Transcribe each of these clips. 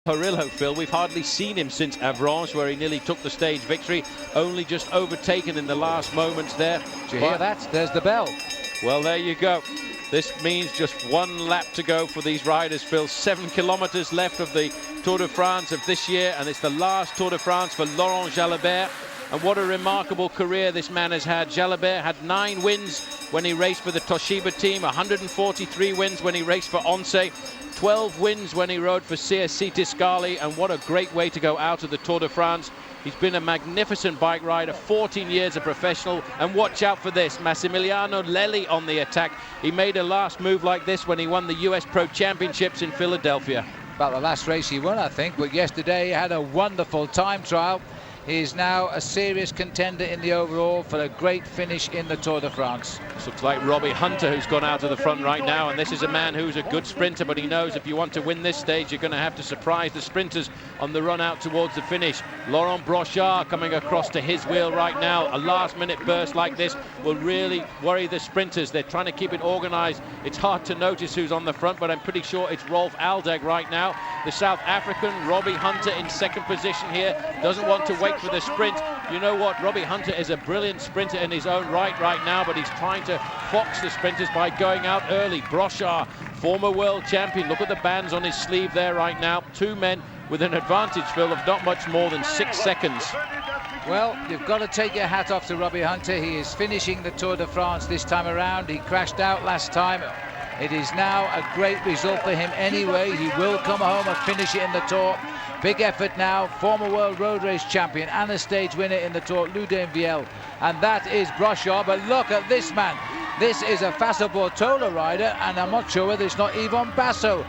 Perillo, Phil, we've hardly seen him since Avranches, where he nearly took the stage victory, only just overtaken in the last moments there. Did you hear that? There's the bell. Well, there you go. This means just one lap to go for these riders, Phil. 7 kilometers left of the Tour de France of this year, and it's the last Tour de France for Laurent Jalabert. And what a remarkable career this man has had. Jalabert had 9 wins when he raced for the Toshiba team, 143 wins when he raced for Once, 12 wins when he rode for CSC Tiscali, and what a great way to go out of the Tour de France. He's been a magnificent bike rider, 14 years a professional, and watch out for this, Massimiliano Lelli on the attack. He made a last move like this when he won the US Pro Championships in Philadelphia. About the last race he won, I think, but yesterday he had a wonderful time trial. He is now a serious contender in the overall for a great finish in the Tour de France. This looks like Robbie Hunter, who's gone out of the front right now, and this is a man who's a good sprinter, but he knows if you want to win this stage, you're going to have to surprise the sprinters on the run out towards the finish. Laurent Brochard coming across to his wheel right now. A last-minute burst like this will really worry the sprinters. They're trying to keep it organized. It's hard to notice who's on the front, but I'm pretty sure it's Rolf Aldag right now. The South African, Robbie Hunter, in second position here, doesn't want to wait for the sprint. You know what, Robbie Hunter is a brilliant sprinter in his own right now, but he's trying to fox the sprinters by going out early. Brochard, former world champion, look at the bands on his sleeve there right now. 2 men with an advantage, Phil, of not much more than 6 seconds. Well, you've got to take your hat off to Robbie Hunter. He is finishing the Tour de France this time around. He crashed out last time. It is now a great result for him anyway. He will come home and finish it in the Tour. Big effort now, former world road race champion and a stage winner in the Tour, Ludin Viel. And that is Brochard, but look at this man. This is a Fassa Bortola rider, and I'm not sure whether it's not Ivan Basso.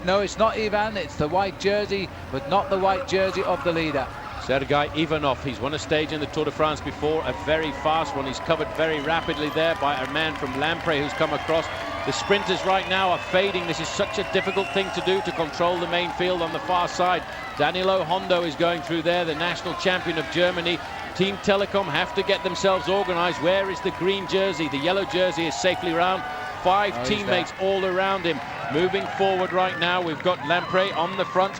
No, it's not Ivan, it's the white jersey, but not the white jersey of the leader. Sergei Ivanov, he's won a stage in the Tour de France before, a very fast one. He's covered very rapidly there by a man from Lampre who's come across. The sprinters right now are fading. This is such a difficult thing to do, to control the main field on the far side. Danilo Hondo is going through there, the national champion of Germany. Team Telecom have to get themselves organized. Where is the green jersey? The yellow jersey is safely round. 5 teammates all around him. Moving forward right now, we've got Lampre on the front.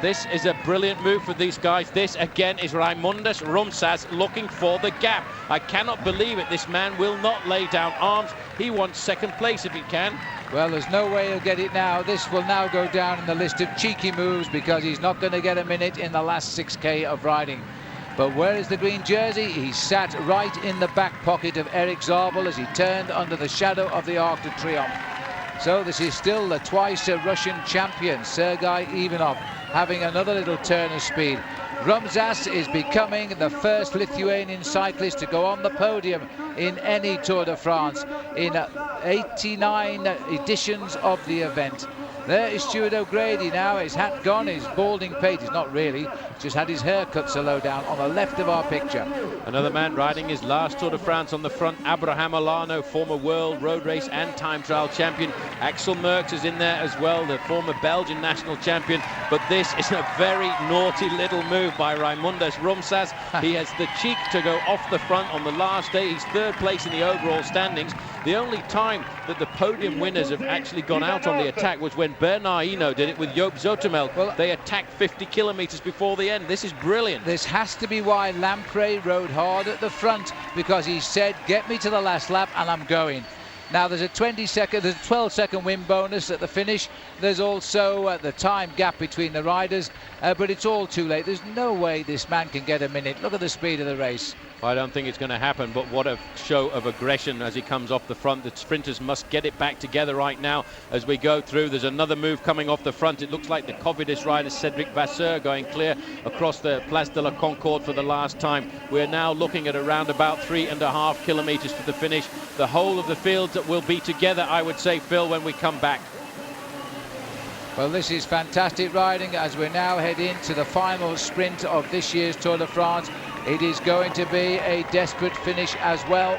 This is a brilliant move for these guys. This again is Raimundas Rumsas looking for the gap. I cannot believe it. This man will not lay down arms. He wants second place if he can. Well, there's no way he'll get it now. This will now go down in the list of cheeky moves because he's not going to get a minute in the last 6K of riding. But where is the green jersey? He sat right in the back pocket of Eric Zabel as he turned under the shadow of the Arc de Triomphe. So this is still the twice Russian champion, Sergei Ivanov, having another little turn of speed. Rumsas is becoming the first Lithuanian cyclist to go on the podium in any Tour de France in 89 editions of the event. There is Stuart O'Grady now, his hat gone, his balding pate, he's not really, just had his hair cut so low down on the left of our picture. Another man riding his last Tour de France on the front, Abraham Olano, former world road race and time trial champion. Axel Merckx is in there as well, the former Belgian national champion. But this is a very naughty little move by Raimundas Rumsas. He has the cheek to go off the front on the last day. He's 3rd place in the overall standings. The only time that the podium winners have actually gone out on the attack was when Bernard Hinault did it with Joop Zoetemelk. Well, they attacked 50 kilometers before the end. This is brilliant. This has to be why Lampre rode hard at the front, because he said, get me to the last lap and I'm going. Now there's a 12-second win bonus at the finish. There's also the time gap between the riders, but it's all too late. There's no way this man can get a minute. Look at the speed of the race. I don't think it's going to happen, but what a show of aggression as he comes off the front. The sprinters must get it back together right now as we go through. There's another move coming off the front. It looks like the Cofidis rider Cedric Vasseur going clear across the Place de la Concorde for the last time. We're now looking at around about 3.5 kilometers to the finish. The whole of the fields that will be together, I would say, Phil, when we come back. Well, this is fantastic riding as we now head into the final sprint of this year's Tour de France. It is going to be a desperate finish as well,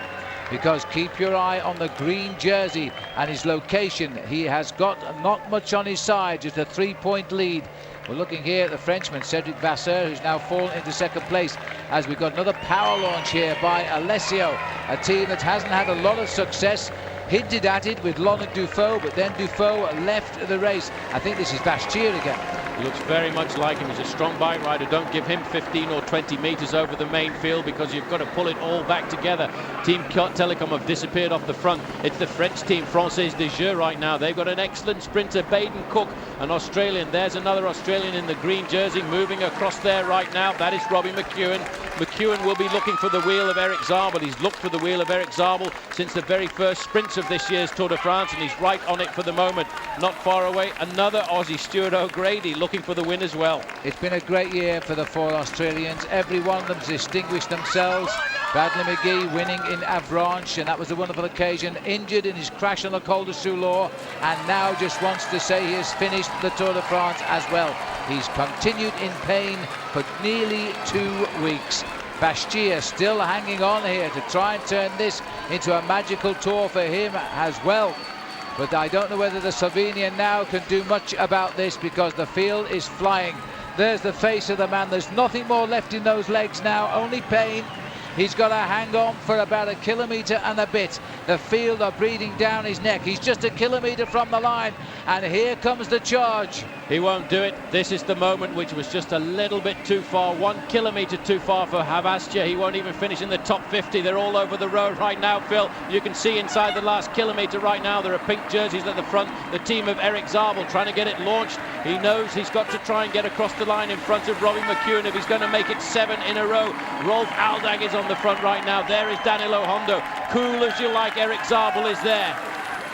because keep your eye on the green jersey and his location. He has got not much on his side, just a 3-point lead. We're looking here at the Frenchman, Cedric Vasseur, who's now fallen into second place, as we've got another power launch here by Alessio, a team that hasn't had a lot of success. Hinted at it with Laurent Dufaux, but then Dufaux left the race. I think this is Bastier again. He looks very much like him. He's a strong bike rider. Don't give him 15 or 20 metres over the main field, because you've got to pull it all back together. Team Telecom have disappeared off the front. It's the French team, Française des Jeux, right now. They've got an excellent sprinter, Baden Cook, an Australian. There's another Australian in the green jersey moving across there right now. That is Robbie McEwen. McEwen will be looking for the wheel of Eric Zabel. He's looked for the wheel of Eric Zabel since the very first sprints of this year's Tour de France, and he's right on it for the moment. Not far away, another Aussie, Stuart O'Grady, looking for the win as well. It's been a great year for the 4 Australians. Every one of them distinguished themselves. Bradley McGee winning in Avranches, and that was a wonderful occasion. Injured in his crash on the Col de Soulor, and now just wants to say he has finished the Tour de France as well. He's continued in pain for nearly 2 weeks. Bastia still hanging on here to try and turn this into a magical tour for him as well. But I don't know whether the Slovenian now can do much about this, because the field is flying. There's the face of the man. There's nothing more left in those legs now, only pain. He's got to hang on for about 1 kilometre and a bit. The field are breathing down his neck. He's just 1 kilometre from the line, and here comes the charge. He won't do it. This is the moment which was just a little bit too far. 1 kilometre too far for Havastia. He won't even finish in the top 50. They're all over the road right now, Phil. You can see inside the last kilometre right now, there are pink jerseys at the front. The team of Eric Zabel trying to get it launched. He knows he's got to try and get across the line in front of Robbie McEwen if he's going to make it 7 in a row. Rolf Aldag is on the front right now. There is Danilo Hondo. Cool as you like, Eric Zabel is there.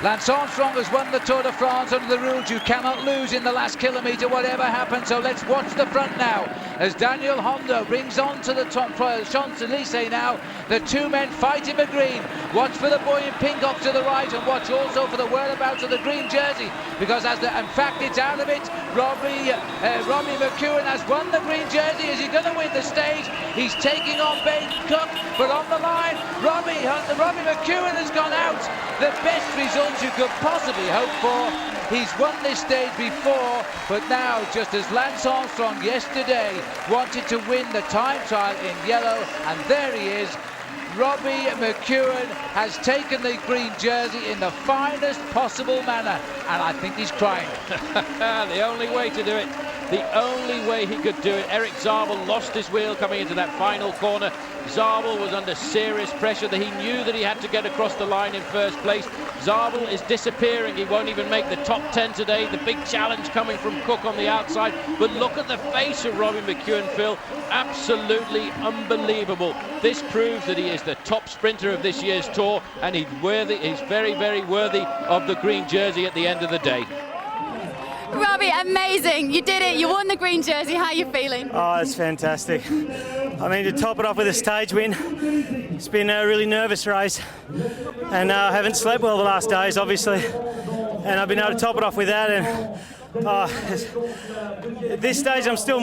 Lance Armstrong has won the Tour de France under the rules. You cannot lose in the last kilometre, whatever happens. So let's watch the front now as Daniel Hondo brings on to the top Champs-Élysées now. The 2 men fighting for green. Watch for the boy in pink off to the right, and watch also for the whereabouts of the green jersey, because in fact it's out of it. Robbie McEwen has won the green jersey. Is he going to win the stage? He's taking on Baden Cook, but on the line, Robbie McEwen has gone out. The best result you could possibly hope for. He's won this stage before, but now, just as Lance Armstrong yesterday wanted to win the time trial in yellow, and there he is. Robbie McEwen has taken the green jersey in the finest possible manner, and I think he's crying. The only way to do it, the only way he could do it. Eric Zabel lost his wheel coming into that final corner. Zabel was under serious pressure. That he knew that he had to get across the line in first place. Zabel is disappearing. He won't even make the top 10 today. The big challenge coming from Cook on the outside. But look at the face of Robbie McEwen, Phil. Absolutely unbelievable. This proves that he is the top sprinter of this year's Tour, and he's worthy. He's very, very worthy of the green jersey at the end of the day. Robbie, amazing. You did it. You won the green jersey. How are you feeling? Oh, it's fantastic. I mean, to top it off with a stage win, it's been a really nervous race, and I haven't slept well the last days, obviously, and I've been able to top it off with that, and at this stage I'm still